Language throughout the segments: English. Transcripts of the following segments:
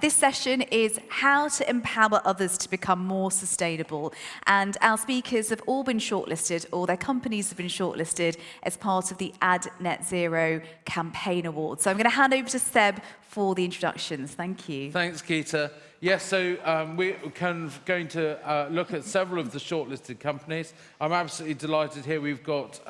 This session is how to empower others to become more sustainable. And our speakers have all been shortlisted, or their companies have been shortlisted as part of the Add Net Zero Campaign Award. So I'm going to hand over to Seb for the introductions. Thank you. Thanks, Geeta. Yes, so we're going to look at several of the shortlisted companies. I'm absolutely delighted here. We've got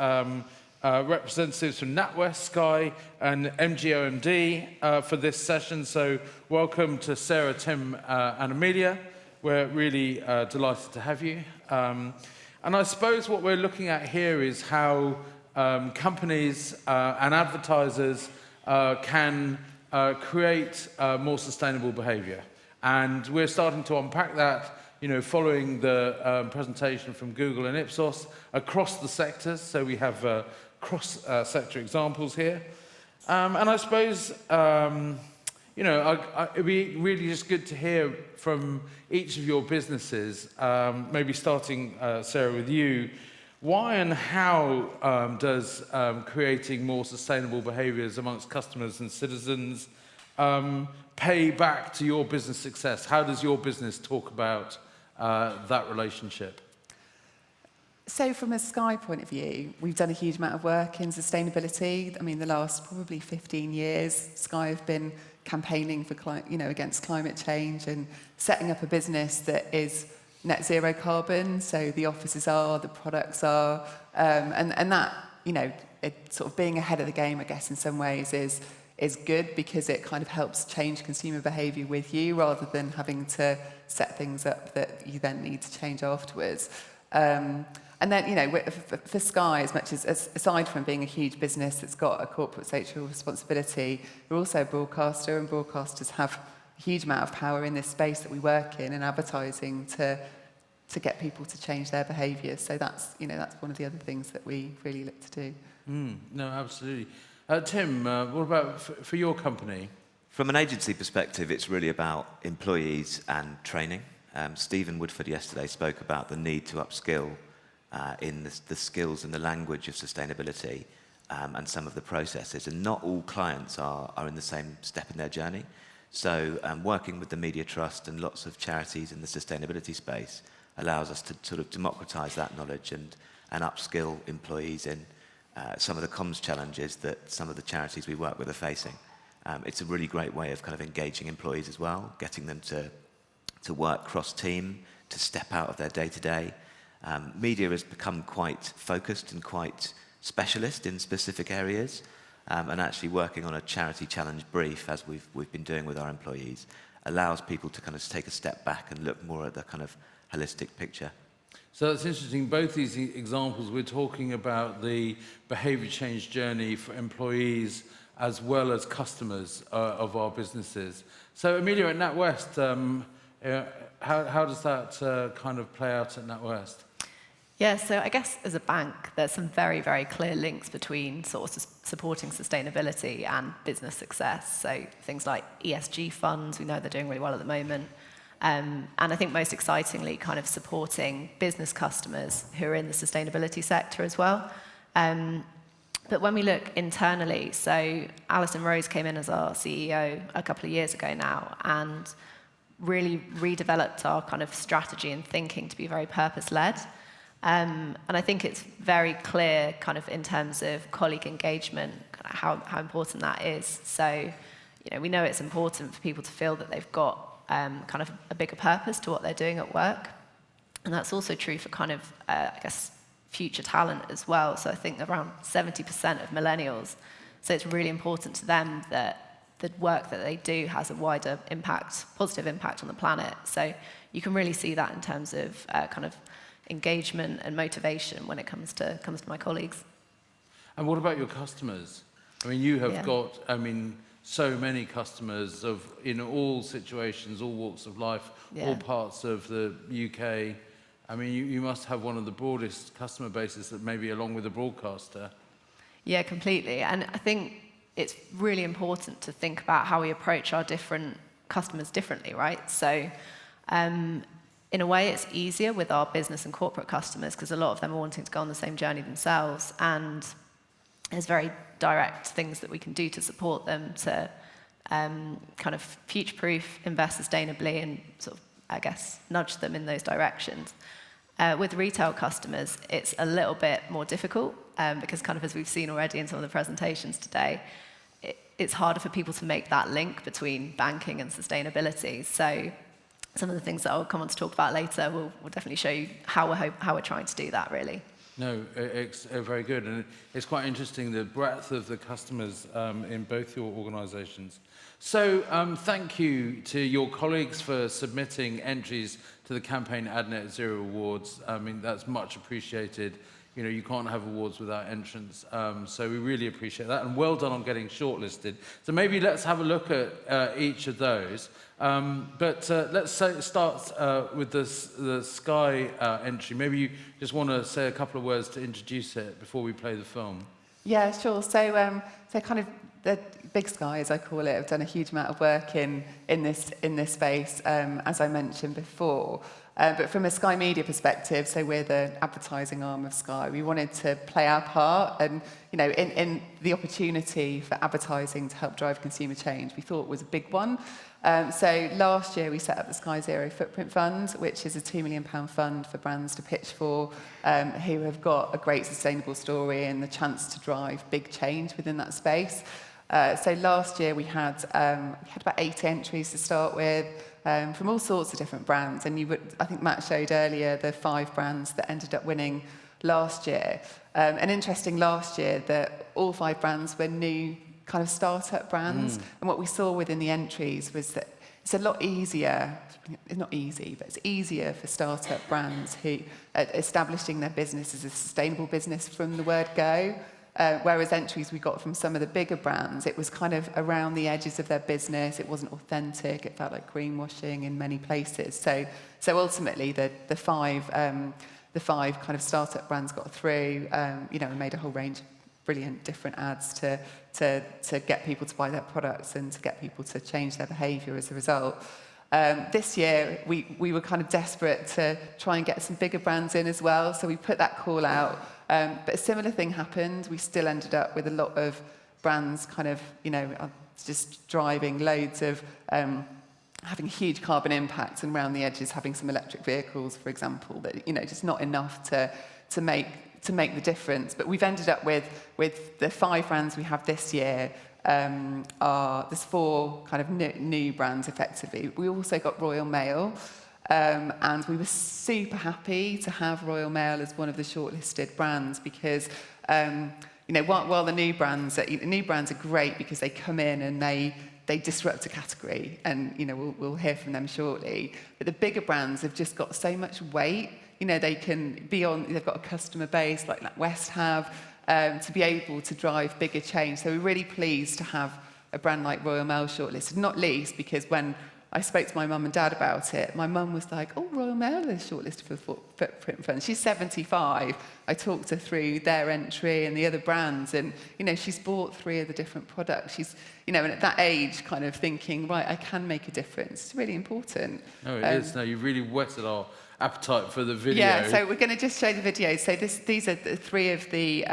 representatives from NatWest, Sky, and MGOMD for this session. So welcome to Sarah, Tim, and Amelia. We're really delighted to have you. And I suppose what we're looking at here is how companies and advertisers can create more sustainable behaviour. And we're starting to unpack that, following the presentation from Google and Ipsos across the sectors. So we have cross-sector examples here. And I suppose, it'd be really just good to hear from each of your businesses, maybe starting, Sarah, with you. Why and how does creating more sustainable behaviours amongst customers and citizens pay back to your business success? How does your business talk about that relationship? So from a Sky point of view, we've done a huge amount of work in sustainability. I mean, the last probably 15 years, Sky have been campaigning for against climate change and setting up a business that is net zero carbon. So the offices are, the products are, and that, it sort of being ahead of the game, I guess, in some ways is good because it kind of helps change consumer behaviour with you rather than having to set things up that you then need to change afterwards. And then, for Sky, as much as aside from being a huge business that's got a corporate social responsibility, we're also a broadcaster, and broadcasters have a huge amount of power in this space that we work in advertising to get people to change their behaviour. So that's one of the other things that we really look to do. No, absolutely. Tim, what about for your company? From an agency perspective, it's really about employees and training. Stephen Woodford yesterday spoke about the need to upskill in the skills and the language of sustainability and some of the processes. And not all clients are in the same step in their journey. So working with the Media Trust and lots of charities in the sustainability space allows us to sort of democratise that knowledge and upskill employees in some of the comms challenges that some of the charities we work with are facing. It's a really great way of kind of engaging employees as well, getting them to work cross-team, to step out of their day-to-day. Media has become quite focused and quite specialist in specific areas, and actually working on a charity challenge brief, as we've been doing with our employees, allows people to kind of take a step back and look more at the kind of holistic picture. So that's interesting. Both these examples, we're talking about the behaviour change journey for employees as well as customers of our businesses. So Amelia, at NatWest, how does that kind of play out at NatWest? Yeah, so I guess as a bank, there's some very, very clear links between sort of supporting sustainability and business success. So things like ESG funds, we know they're doing really well at the moment. And I think most excitingly, kind of supporting business customers who are in the sustainability sector as well. But when we look internally, so Alison Rose came in as our CEO a couple of years ago now and really redeveloped our kind of strategy and thinking to be very purpose-led. And I think it's very clear kind of in terms of colleague engagement, how important that is. So, we know it's important for people to feel that they've got kind of a bigger purpose to what they're doing at work. And that's also true for kind of, I guess, future talent as well. So I think around 70% of millennials. So it's really important to them that the work that they do has a wider impact, positive impact on the planet. So you can really see that in terms of kind of engagement and motivation when it comes to my colleagues. And what about your customers? I mean, you have got, so many customers in all situations, all walks of life, all parts of the UK. I mean, you must have one of the broadest customer bases, that maybe along with the broadcaster. Yeah, completely. And I think it's really important to think about how we approach our different customers differently, right? So in a way, it's easier with our business and corporate customers because a lot of them are wanting to go on the same journey themselves. And there's very direct things that we can do to support them to kind of future-proof, invest sustainably, and sort of, I guess, nudge them in those directions. With retail customers, it's a little bit more difficult because kind of as we've seen already in some of the presentations today, it's harder for people to make that link between banking and sustainability. So some of the things that I'll come on to talk about later will definitely show you how we're trying to do that, really. No, it's very good. And it's quite interesting, the breadth of the customers in both your organisations. So thank you to your colleagues for submitting entries to the Campaign AdNet Zero Awards. I mean, that's much appreciated. You know, you can't have awards without entrants. So we really appreciate that. And well done on getting shortlisted. So maybe let's have a look at each of those. But let's start with the Sky entry. Maybe you just want to say a couple of words to introduce it before we play the film. Yeah, sure. So kind of the big Sky, as I call it, have done a huge amount of work in this space, as I mentioned before. But from a Sky Media perspective, so we're the advertising arm of Sky, we wanted to play our part and, you know, in the opportunity for advertising to help drive consumer change, we thought was a big one. So last year we set up the Sky Zero Footprint Fund, which is a £2 million fund for brands to pitch for, who have got a great sustainable story and the chance to drive big change within that space. So last year we had about 80 entries to start with, from all sorts of different brands. And I think Matt showed earlier the 5 brands that ended up winning last year. And interesting last year that all 5 brands were new kind of startup brands. And what we saw within the entries was that it's a lot easier, it's not easy, but it's easier for startup brands who are establishing their business as a sustainable business from the word go. Whereas entries we got from some of the bigger brands, it was kind of around the edges of their business. It wasn't authentic. It felt like greenwashing in many places. So ultimately, the five kind of startup brands got through. You know, and made a whole range of brilliant different ads to get people to buy their products and to get people to change their behaviour as a result. This year, we were kind of desperate to try and get some bigger brands in as well. So we put that call out. But a similar thing happened. We still ended up with a lot of brands kind of, you know, just driving loads of, having huge carbon impacts and around the edges having some electric vehicles, for example, that, you know, just not enough to make the difference. But we've ended up with the 5 brands we have this year. There's 4 kind of new brands effectively. We also got Royal Mail. And we were super happy to have Royal Mail as one of the shortlisted brands because, you know, while the new brands are great because they come in and they disrupt a category, and, you know, we'll hear from them shortly. But the bigger brands have just got so much weight. You know, they can be on, they've got a customer base like NatWest have, to be able to drive bigger change. So we're really pleased to have a brand like Royal Mail shortlisted, not least because when I spoke to my mum and dad about it, my mum was like, oh, Royal Mail is shortlisted for the Footprint Fund. She's 75. I talked her through their entry and the other brands, and, you know, she's bought 3 of the different products. She's, you know, and at that age kind of thinking, right, I can make a difference. It's really important. No, it is. No, you've really whetted our appetite for the video. Yeah, so we're going to just show the video. So these are the 3 of the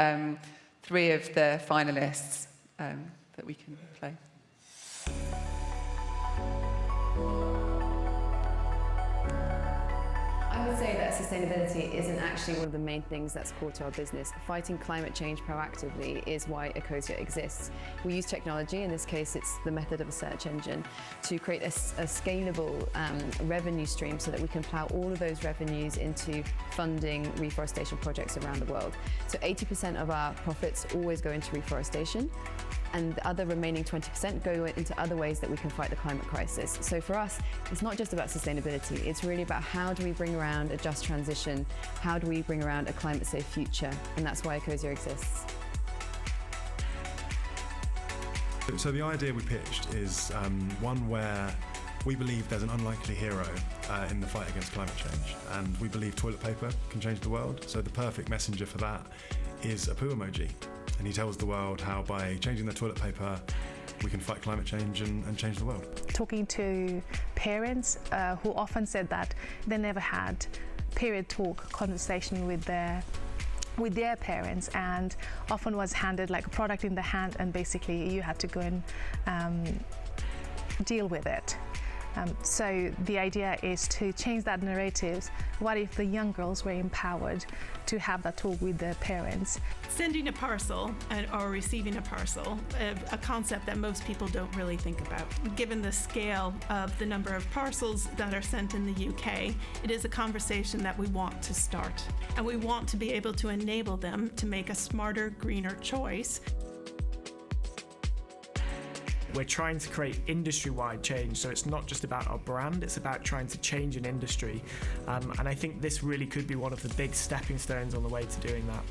finalists that we can play. I would say that sustainability isn't actually one of the main things that's core to our business. Fighting climate change proactively is why Ecosia exists. We use technology, in this case it's the method of a search engine, to create a scalable revenue stream so that we can plough all of those revenues into funding reforestation projects around the world. So 80% of our profits always go into reforestation, and the other remaining 20% go into other ways that we can fight the climate crisis. So for us, it's not just about sustainability, it's really about how do we bring around a just transition, how do we bring around a climate-safe future, and that's why Ecosia exists. So the idea we pitched is one where we believe there's an unlikely hero in the fight against climate change, and we believe toilet paper can change the world. So the perfect messenger for that is a poo emoji. And he tells the world how by changing their toilet paper, we can fight climate change and change the world. Talking to parents who often said that they never had period talk conversation with their parents, and often was handed like a product in the hand, and basically you had to go and deal with it. So the idea is to change that narrative. What if the young girls were empowered to have that talk with their parents? Sending a parcel or receiving a parcel, a concept that most people don't really think about. Given the scale of the number of parcels that are sent in the UK, it is a conversation that we want to start. And we want to be able to enable them to make a smarter, greener choice. We're trying to create industry-wide change, so it's not just about our brand, it's about trying to change an industry. And I think this really could be one of the big stepping stones on the way to doing that.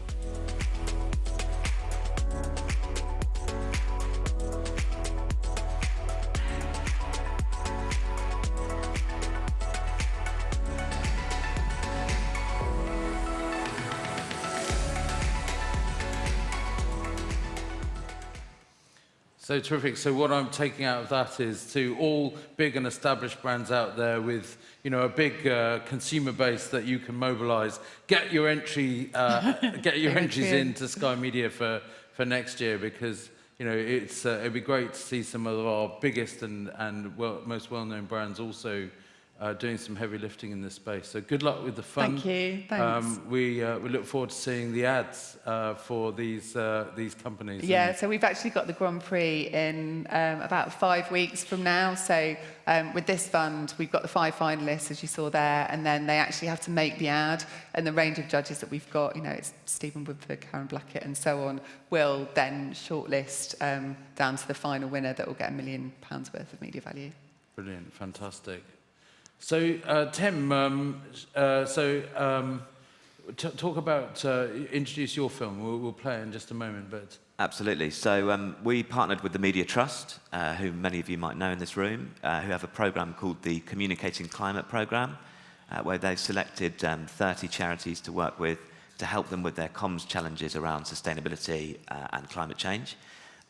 So terrific. So what I'm taking out of that is to all big and established brands out there with, you know, a big consumer base that you can mobilise. Get your entries into Sky Media for next year, because you know it'd be great to see some of our biggest and most well-known brands also doing some heavy lifting in this space. So good luck with the fund. Thank you. Thanks. We look forward to seeing the ads for these companies. Yeah, so we've actually got the Grand Prix in about 5 weeks from now. So with this fund, we've got the 5 finalists, as you saw there, and then they actually have to make the ad. And the range of judges that we've got, you know, it's Stephen Woodford, Karen Blackett, and so on, will then shortlist down to the final winner that will get £1 million worth of media value. Brilliant, fantastic. So, Tim, talk about, introduce your film. We'll play it in just a moment, but... Absolutely. So we partnered with the Media Trust, who many of you might know in this room, who have a programme called the Communicating Climate Programme, where they've selected 30 charities to work with to help them with their comms challenges around sustainability and climate change.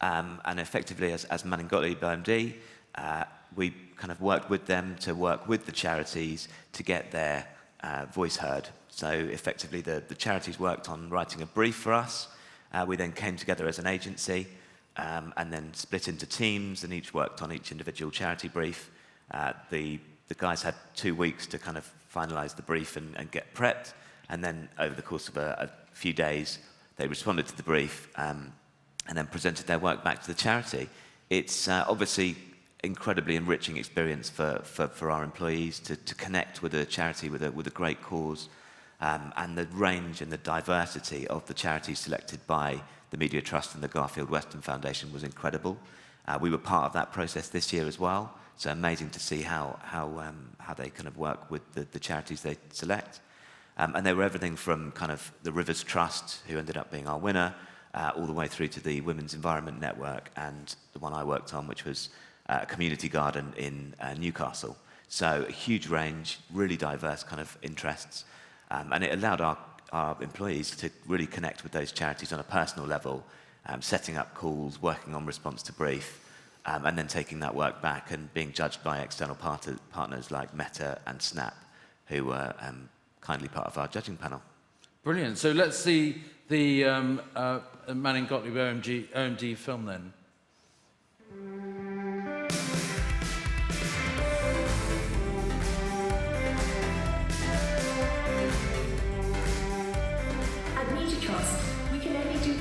And effectively, as MGOMD, we kind of worked with them to work with the charities to get their voice heard. So effectively, the charities worked on writing a brief for us. We then came together as an agency and then split into teams, and each worked on each individual charity brief. The guys had 2 weeks to kind of finalise the brief and get prepped, and then over the course of a few days, they responded to the brief and then presented their work back to the charity. It's obviously incredibly enriching experience for our employees to connect with a charity with a great cause, and the range and the diversity of the charities selected by the Media Trust and the Garfield Weston Foundation was incredible. We were part of that process this year as well, so amazing to see how they kind of work with the charities they select. And they were everything from kind of the Rivers Trust, who ended up being our winner, all the way through to the Women's Environment Network and the one I worked on, which was a community garden in Newcastle. So a huge range, really diverse kind of interests. And it allowed our employees to really connect with those charities on a personal level, setting up calls, working on response to brief, and then taking that work back and being judged by external partners like Meta and Snap, who were kindly part of our judging panel. Brilliant. So let's see the Manning Gottlieb OMD film then.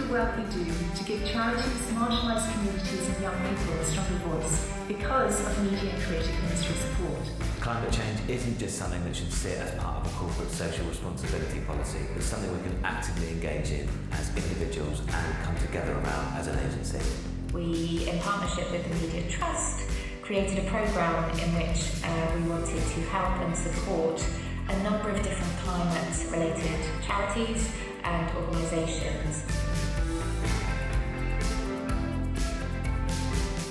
Work we do to give charities, marginalised communities and young people a stronger voice because of media and creative industry support. Climate change isn't just something that should sit as part of a corporate social responsibility policy, but something we can actively engage in as individuals and come together around as an agency. We, in partnership with the Media Trust, created a programme in which we wanted to help and support a number of different climate-related charities and organisations.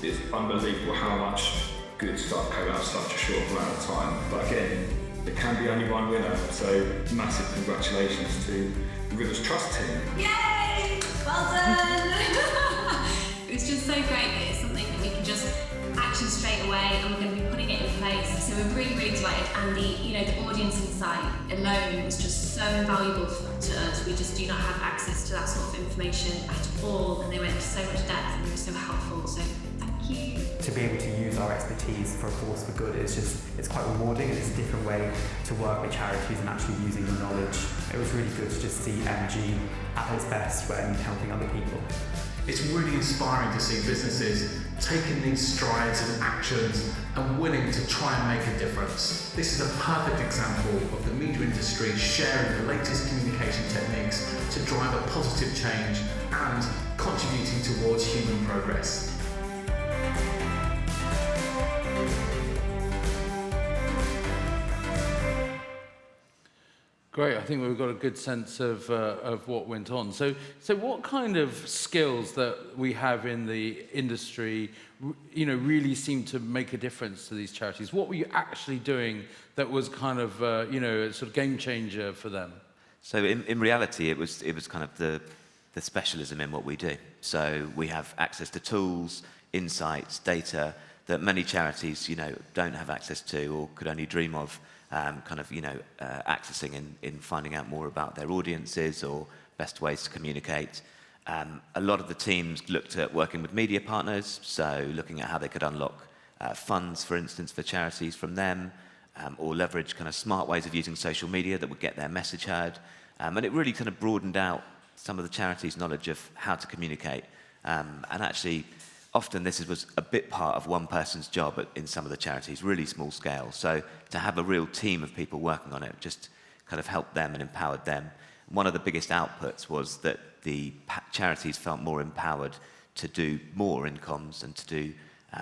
It's unbelievable how much good stuff came out in such a short amount of time. But again, there can be only one winner, so massive congratulations to the Rivers Trust team. Yay! Well done! It's just so great that it's something that we can just action straight away, and we're going to be putting it in place. So we're really, really delighted, and the audience insight alone was just so invaluable to us. We just do not have access to that sort of information at all, and they went into so much depth and they were so helpful. So thank you. To be able to use our expertise for a force for good it's quite rewarding, and it's a different way to work with charities and actually using the knowledge. It was really good to just see MG at its best when helping other people. It's really inspiring to see businesses taking these strides and actions and willing to try and make a difference. This is a perfect example of the media industry sharing the latest communication techniques to drive a positive change and contributing towards human progress. Great. I think we've got a good sense of what went on. So what kind of skills that we have in the industry, really seem to make a difference to these charities? What were you actually doing that was kind of, a sort of game changer for them? So in reality, it was kind of the specialism in what we do. So we have access to tools, insights, data that many charities, don't have access to or could only dream of. Accessing in finding out more about their audiences or best ways to communicate. A lot of the teams looked at working with media partners, so looking at how they could unlock funds, for instance, for charities from them, or leverage kind of smart ways of using social media that would get their message heard. And it really kind of broadened out some of the charities' knowledge of how to communicate. And actually, often this was a bit part of one person's job in some of the charities, really small scale. So to have a real team of people working on it just kind of helped them and empowered them. One of the biggest outputs was that the charities felt more empowered to do more in comms and to do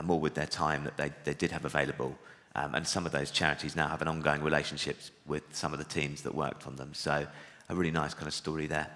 more with their time that they did have available. And some of those charities now have an ongoing relationships with some of the teams that worked on them. So a really nice kind of story there.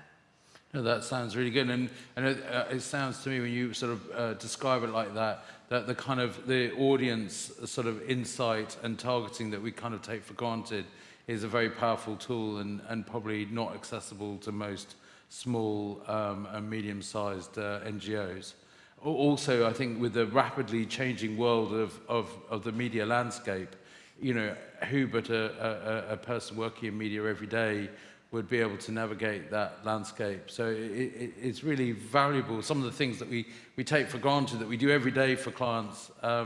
No, that sounds really good, and it sounds to me when you sort of describe it like that the kind of the audience sort of insight and targeting that we kind of take for granted is a very powerful tool and probably not accessible to most small and medium-sized NGOs. Also, I think with the rapidly changing world of the media landscape, who but a person working in media every day would be able to navigate that landscape. So it's really valuable. Some of the things that we take for granted that we do every day for clients, are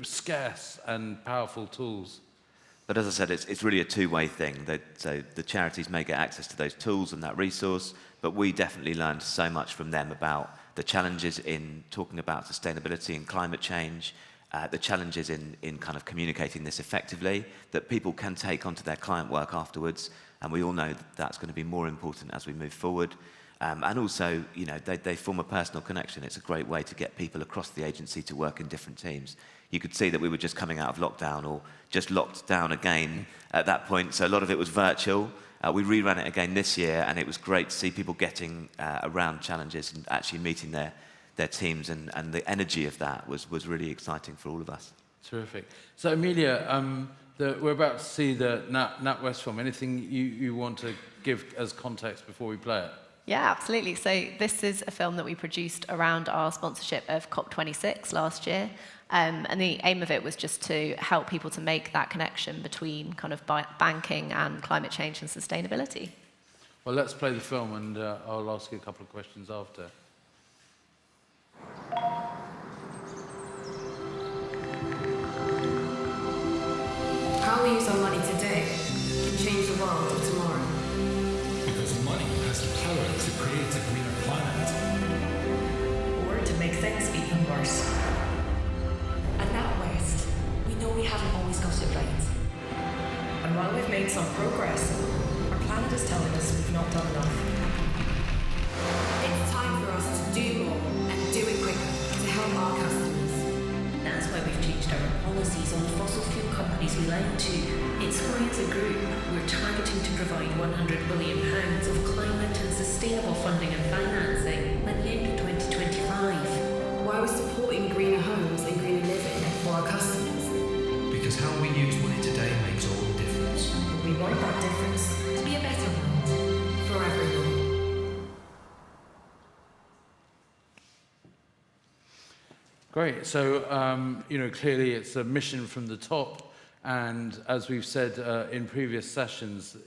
scarce and powerful tools. But as I said, it's really a two-way thing. So the charities may get access to those tools and that resource, but we definitely learned so much from them about the challenges in talking about sustainability and climate change, the challenges in kind of communicating this effectively, that people can take onto their client work afterwards, and we all know that that's going to be more important as we move forward. And also, they form a personal connection. It's a great way to get people across the agency to work in different teams. You could see that we were just coming out of lockdown or just locked down again at that point, so a lot of it was virtual. We reran it again this year, and it was great to see people getting around challenges and actually meeting their teams, and the energy of that was really exciting for all of us. Terrific. So Amelia, we're about to see the NatWest film. Anything you want to give as context before we play it? Yeah, absolutely. So this is a film that we produced around our sponsorship of COP26 last year. And the aim of it was just to help people to make that connection between kind of banking and climate change and sustainability. Well, let's play the film, and I'll ask you a couple of questions after. How we use our money today can change the world of tomorrow. Because money has the power to create a greener planet. Or to make things even worse. At NatWest, we know we haven't always got it right. And while we've made some progress, our planet is telling us we've not done enough. It's time for us to do more and do it quicker to help our customers. That's why we've changed our policies on the fossil fuel companies we lend to. It's why, as a group, we're targeting to provide £100 billion of climate and sustainable funding and financing by the end of 2025. Why we're supporting greener homes and greener living for our customers. Because how we use money today makes all the difference. We want that difference to be a better world for everyone. Great. So, clearly it's a mission from the top, and as we've said in previous sessions,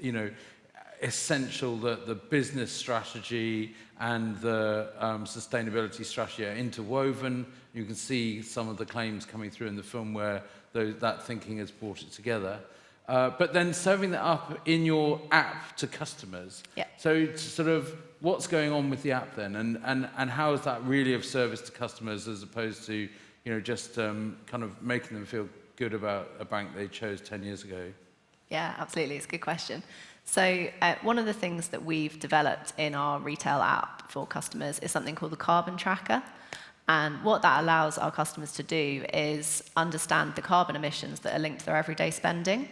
essential that the business strategy and the sustainability strategy are interwoven. You can see some of the claims coming through in the film where that thinking has brought it together. But then serving that up in your app to customers. Yeah. So sort of what's going on with the app then, and how is that really of service to customers as opposed to just kind of making them feel good about a bank they chose 10 years ago? Yeah, absolutely. It's a good question. So one of the things that we've developed in our retail app for customers is something called the carbon tracker. And what that allows our customers to do is understand the carbon emissions that are linked to their everyday spending.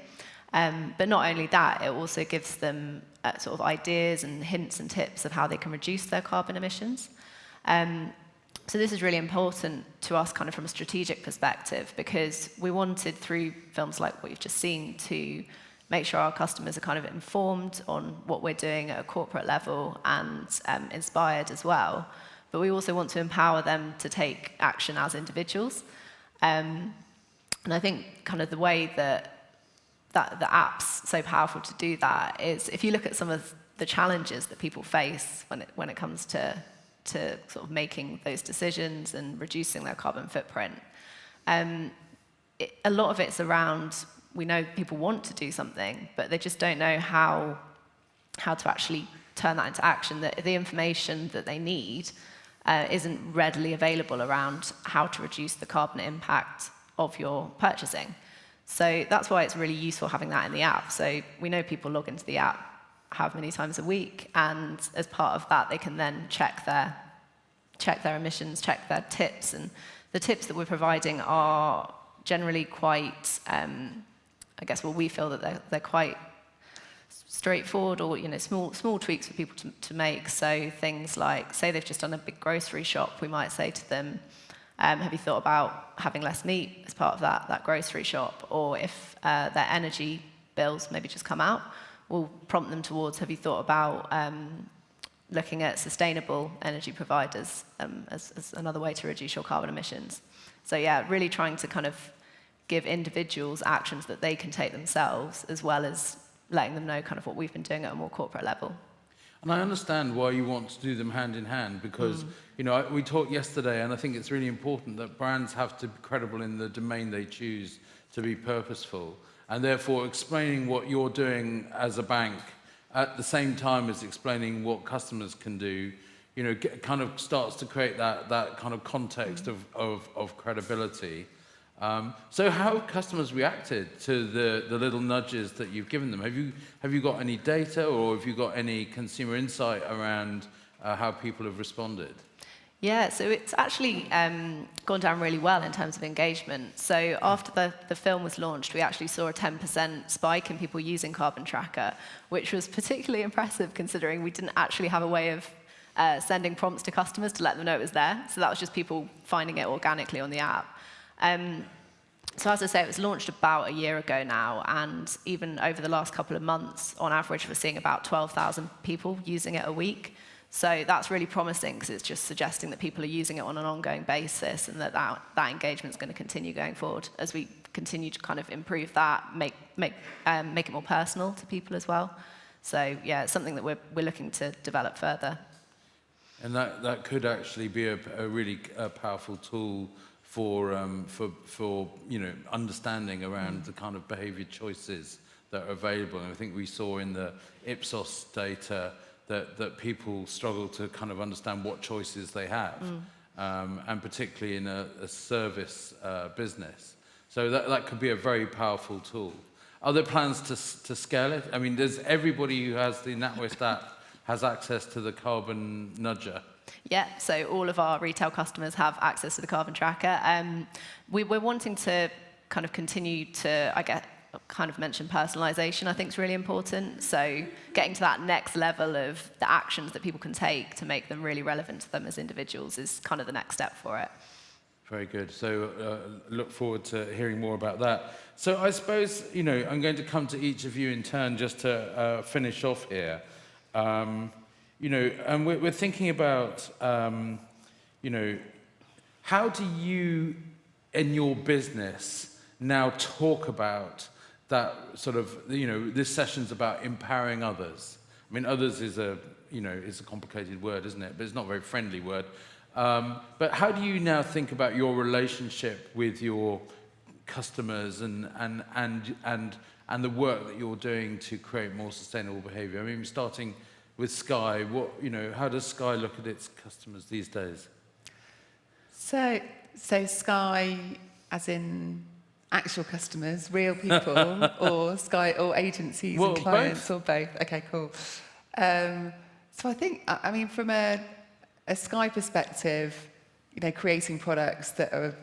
But not only that, it also gives them sort of ideas and hints and tips of how they can reduce their carbon emissions. So this is really important to us kind of from a strategic perspective, because we wanted, through films like what you've just seen, to make sure our customers are kind of informed on what we're doing at a corporate level and inspired as well. But we also want to empower them to take action as individuals. And I think kind of the way that the app's so powerful to do that is, if you look at some of the challenges that people face when it comes to sort of making those decisions and reducing their carbon footprint, a lot of it's around, we know people want to do something, but they just don't know how to actually turn that into action. The information that they need isn't readily available around how to reduce the carbon impact of your purchasing. So that's why it's really useful having that in the app. So we know people log into the app however many times a week, and as part of that, they can then check their emissions, check their tips, and the tips that we're providing are generally quite, we feel that they're quite straightforward, or small tweaks for people to make. So things like, say they've just done a big grocery shop, we might say to them, have you thought about having less meat as part of that grocery shop? Or if their energy bills maybe just come out, we'll prompt them towards, have you thought about looking at sustainable energy providers as another way to reduce your carbon emissions? So yeah, really trying to kind of give individuals actions that they can take themselves, as well as letting them know kind of what we've been doing at a more corporate level. And I understand why you want to do them hand in hand, because we talked yesterday, and I think it's really important that brands have to be credible in the domain they choose to be purposeful, and therefore explaining what you're doing as a bank at the same time as explaining what customers can do, kind of starts to create that kind of context of credibility. So how have customers reacted to the little nudges that you've given them? Have you got any data, or have you got any consumer insight around how people have responded? Yeah, so it's actually gone down really well in terms of engagement. So after the film was launched, we actually saw a 10% spike in people using Carbon Tracker, which was particularly impressive considering we didn't actually have a way of sending prompts to customers to let them know it was there. So that was just people finding it organically on the app. So as I say, it was launched about a year ago now, and even over the last couple of months, on average, we're seeing about 12,000 people using it a week. So that's really promising, because it's just suggesting that people are using it on an ongoing basis, and that engagement is going to continue going forward as we continue to kind of improve that, make it more personal to people as well. So yeah, it's something that we're looking to develop further. And that could actually be a really powerful tool for understanding around the kind of behaviour choices that are available. And I think we saw in the Ipsos data that people struggle to kind of understand what choices they have, and particularly in a service business. So that could be a very powerful tool. Are there plans to scale it? I mean, does everybody who has the NatWest app has access to the Carbon Nudger? Yeah, so all of our retail customers have access to the Carbon Tracker. We're wanting to kind of continue to, kind of mention personalisation, I think is really important. So getting to that next level of the actions that people can take to make them really relevant to them as individuals is kind of the next step for it. Very good. So look forward to hearing more about that. So I suppose, I'm going to come to each of you in turn just to finish off here. And we're thinking about, How do you, in your business, now talk about that sort of, this session's about empowering others? I mean, others is a complicated word, isn't it? But it's not a very friendly word. But how do you now think about your relationship with your customers and the work that you're doing to create more sustainable behaviour? I mean, starting with Sky, how does Sky look at its customers these days? So Sky, as in actual customers, real people, or Sky, or agencies and clients, both. or both? Okay, cool. So I think, I mean, from a Sky perspective, creating products that are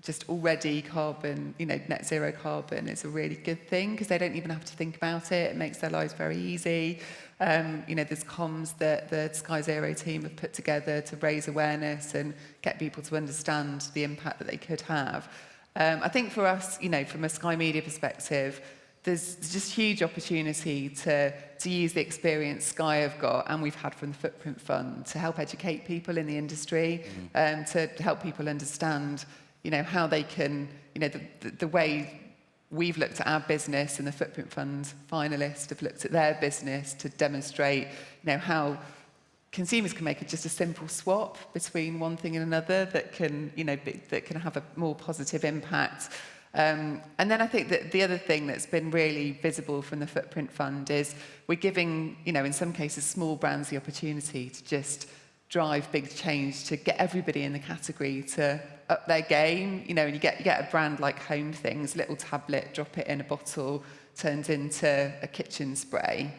just already carbon, net zero carbon is a really good thing because they don't even have to think about it. It makes their lives very easy. There's comms that the Sky Zero team have put together to raise awareness and get people to understand the impact that they could have. I think for us, from a Sky Media perspective, there's just huge opportunity to use the experience Sky have got and we've had from the Footprint Fund to help educate people in the industry, to help people understand, how they can, the way we've looked at our business and the Footprint Fund finalists have looked at their business to demonstrate, how consumers can make just a simple swap between one thing and another that can, that can have a more positive impact. And then I think that the other thing that's been really visible from the Footprint Fund is we're giving, in some cases, small brands the opportunity to just drive big change, to get everybody in the category to up their game. And you get a brand like Home Things, little tablet, drop it in a bottle, turns into a kitchen spray.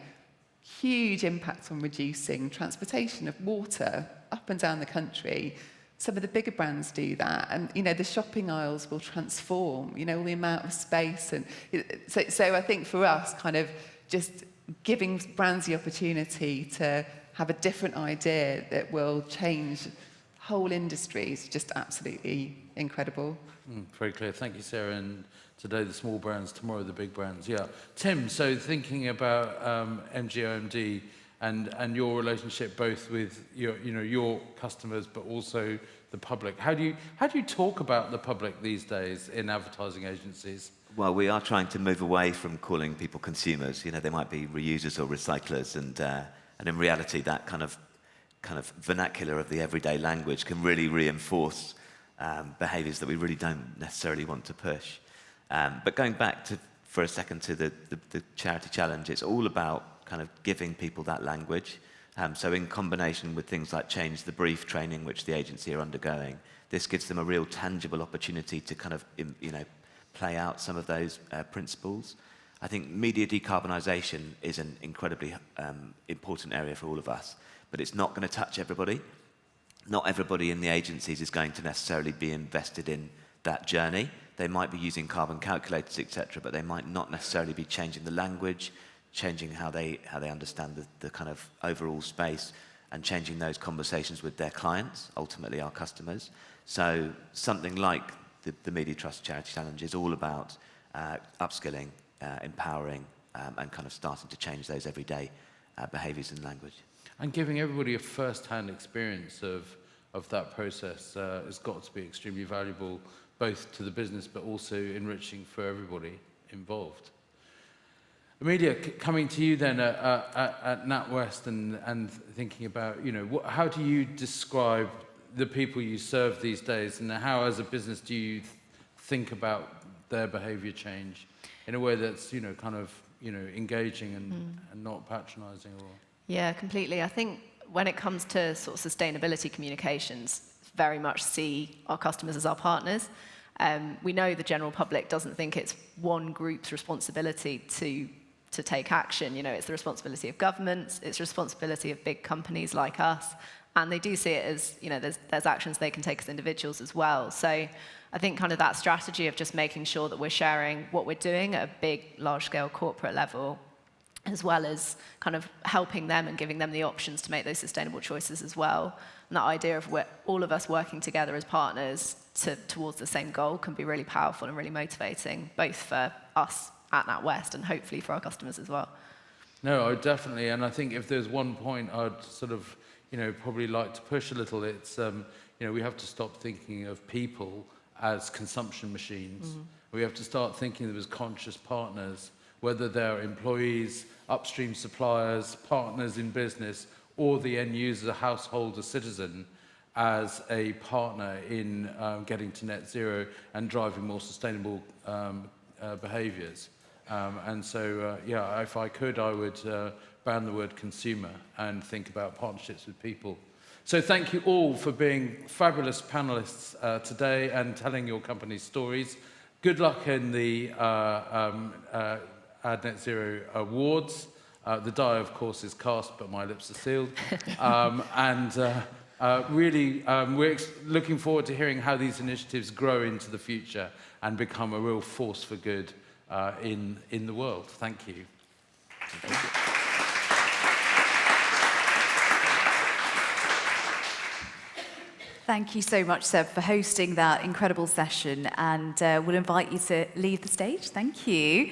Huge impact on reducing transportation of water up and down the country. Some of the bigger brands do that, and the shopping aisles will transform. All the amount of space, and so I think for us, kind of just giving brands the opportunity to have a different idea that will change whole industries, just absolutely incredible. Very clear. Thank you, Sarah. And today the small brands, tomorrow the big brands. Yeah, Tim. So thinking about MGOMD. And your relationship both with your customers, but also the public. How do you talk about the public these days in advertising agencies? Well, we are trying to move away from calling people consumers. They might be reusers or recyclers, and in reality, that kind of vernacular of the everyday language can really reinforce behaviours that we really don't necessarily want to push. But going back for a second to the charity challenge, it's all about kind of giving people that language. So in combination with things like Change the Brief training, which the agency are undergoing, this gives them a real tangible opportunity to kind of, play out some of those principles. I think media decarbonisation is an incredibly important area for all of us, but it's not going to touch everybody. Not everybody in the agencies is going to necessarily be invested in that journey. They might be using carbon calculators, etc., but they might not necessarily be changing the language, changing how they understand the kind of overall space, and changing those conversations with their clients, ultimately our customers. So something like the Media Trust Charity Challenge is all about upskilling, empowering, and kind of starting to change those everyday behaviours and language. And giving everybody a first-hand experience of that process has got to be extremely valuable, both to the business but also enriching for everybody involved. Amelia, coming to you then at NatWest and thinking about, how do you describe the people you serve these days, and how as a business do you think about their behaviour change in a way that's, engaging and not patronising? Yeah, completely. I think when it comes to sort of sustainability communications, very much see our customers as our partners. We know the general public doesn't think it's one group's responsibility to take action. It's the responsibility of governments, it's the responsibility of big companies like us, and they do see it as, there's actions they can take as individuals as well. So I think kind of that strategy of just making sure that we're sharing what we're doing at a big, large-scale corporate level, as well as kind of helping them and giving them the options to make those sustainable choices as well. And that idea of all of us working together as partners towards the same goal can be really powerful and really motivating, both for us at NatWest and hopefully for our customers as well. No, definitely. And I think if there's one point I'd sort of, probably like to push a little, it's, we have to stop thinking of people as consumption machines. We have to start thinking of them as conscious partners, whether they're employees, upstream suppliers, partners in business, or the end user, household, or citizen, as a partner in getting to net zero and driving more sustainable behaviours. And so, if I could, I would ban the word consumer and think about partnerships with people. So thank you all for being fabulous panelists today and telling your company's stories. Good luck in the Ad Net Zero Awards. The die, of course, is cast, but my lips are sealed. Really, we're looking forward to hearing how these initiatives grow into the future and become a real force for good in the world. Thank you. Thank you so much, Seb, for hosting that incredible session, and we'll invite you to leave the stage. Thank you.